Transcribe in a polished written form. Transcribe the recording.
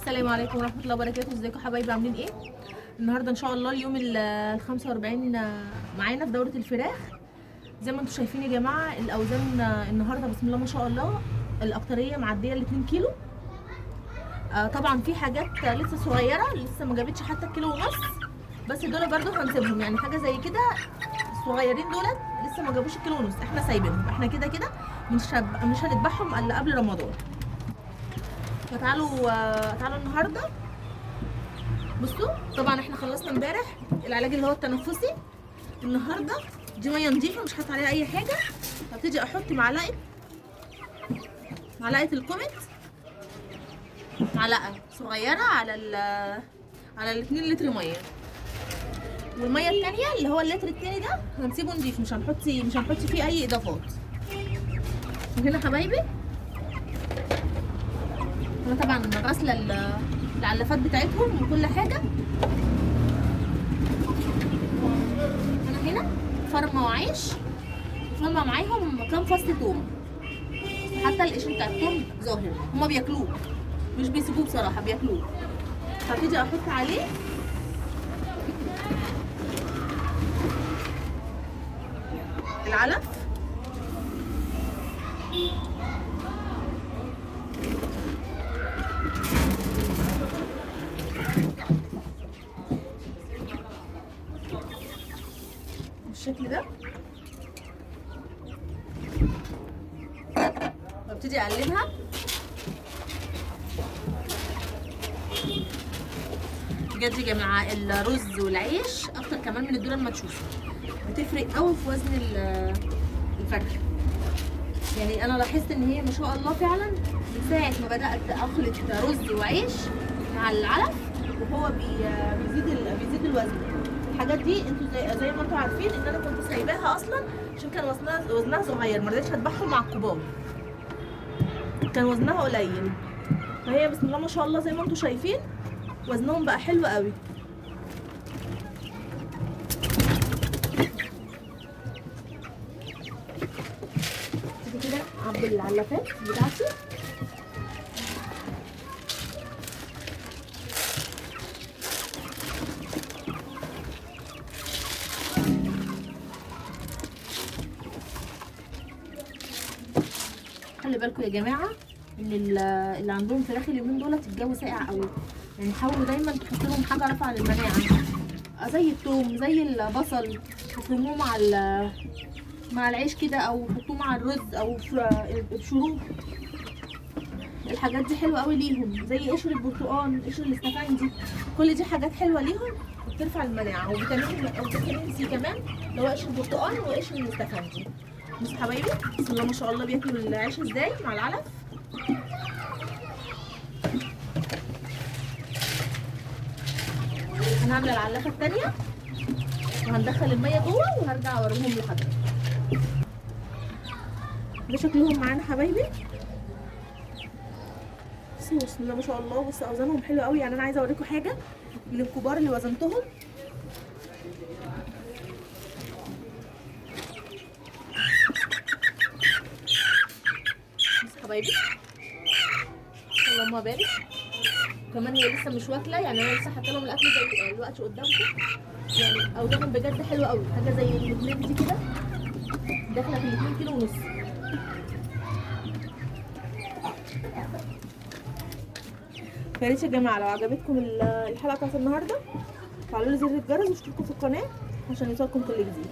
السلام عليكم ورحمة الله وبركاته. ازيكم حبايبي، عاملين ايه؟ النهارده ان شاء الله اليوم ال 45 معانا في دورة الفراخ. زي ما انتم شايفين يا جماعة الاوزان النهارده بسم الله ما شاء الله الاكترية معدية ال 2 كيلو. طبعا في حاجات لسه صغيرة لسه ما جابتش حتى كيلو ونص، بس دول برضو هنسيبهم، يعني حاجة زي كده الصغيرين دولت لسه ما جابوش الكيلو ونص، احنا سايبينهم، احنا كده كده مش هنذبحهم الا قبل رمضان. تعالوا النهارده بصوا. طبعا احنا خلصنا امبارح العلاج اللي هو التنفسي. النهارده دي ميه نضيفه مش حاطه عليها اي حاجه. هبتدي احط معلقه الكوميت، معلقه صغيره على ال 2 لتر ميه، والميه الثانيه اللي هو اللتر الثاني ده هنسيبه نضيف، مش هنحط فيه اي اضافات. وهنا حبايبي انا طبعا غاسله العلافات بتاعتهم وكل حاجه. انا هنا فرمه وعيش، فرمه معاهم كام فص توم، حتى القشر بتاع التوم ظاهر، هما بياكلوه مش بيسيبوه بصراحه، بياكلوه. هبتدي احط عليه العلف، بالشكل ده. وابتدي اقلبها. بجد يا جماعه الرز والعيش اكتر كمان من الذره المدشوشه، بتفرق قوي في وزن الفرخه. يعني انا لاحظت ان هي ما شاء الله فعلا من ساعه ما بدات اخلط رز وعيش مع العلف وهو بيزيد الوزن. الحاجات دي انتوا زي ما انتوا عارفين ان انا كنت سايباها اصلا عشان كان وزنها صغير، ما رضيتش اذبحهم مع الكبار، كان وزنها قليل. فهي بسم الله ما شاء الله زي ما انتوا شايفين وزنهم بقى حلو قوي. كده اعبي العلافات بتاعتي. خلي بالكم يا جماعه ان اللي عندهم فراخ اليومين دولت الجو ساقع قوي، يعني حاولوا دايما تحطوا لهم حاجه رافعه للمناعه، زي الثوم زي البصل، تفرموه مع العيش كده، او حطوه مع الرز او في شروب. الحاجات دي حلوه قوي ليهم، زي قشر البرتقال، قشر الاستفندي، كل دي حاجات حلوه ليهم وبترفع المناعه، وفيتامين سي كمان اللي هو قشر البرتقال وقشر الاستفندي. بصوا حبايبي بسم الله ما شاء الله بياكلوا العيش ازاي مع العلف. هنعمل العلافه الثانيه وهندخل الميه جوه وهرجع اوريهم لحضرتك. ده شكلهم معانا حبايبي. بسم الله ما شاء الله. بصوا اوزانهم حلوه قوي، يعني انا عايزه اوريكم حاجه من الكبار اللي وزنتهم. بصوا حبايبي اللهم بارك. كمان هي لسه مش واكله، يعني انا لسه حاطه لهم الاكل زي الوقت قدامكم. يعني اوزانهم بجد حلوه قوي، حاجه زي الاثنين دي كده داخله في ال2 كيلو ونص. يا ريت يا جماعه لو عجبتكم الحلقه بتاعت النهارده فعلوا لي زر الجرس واشتركوا في القناه عشان يوصلكم كل جديد.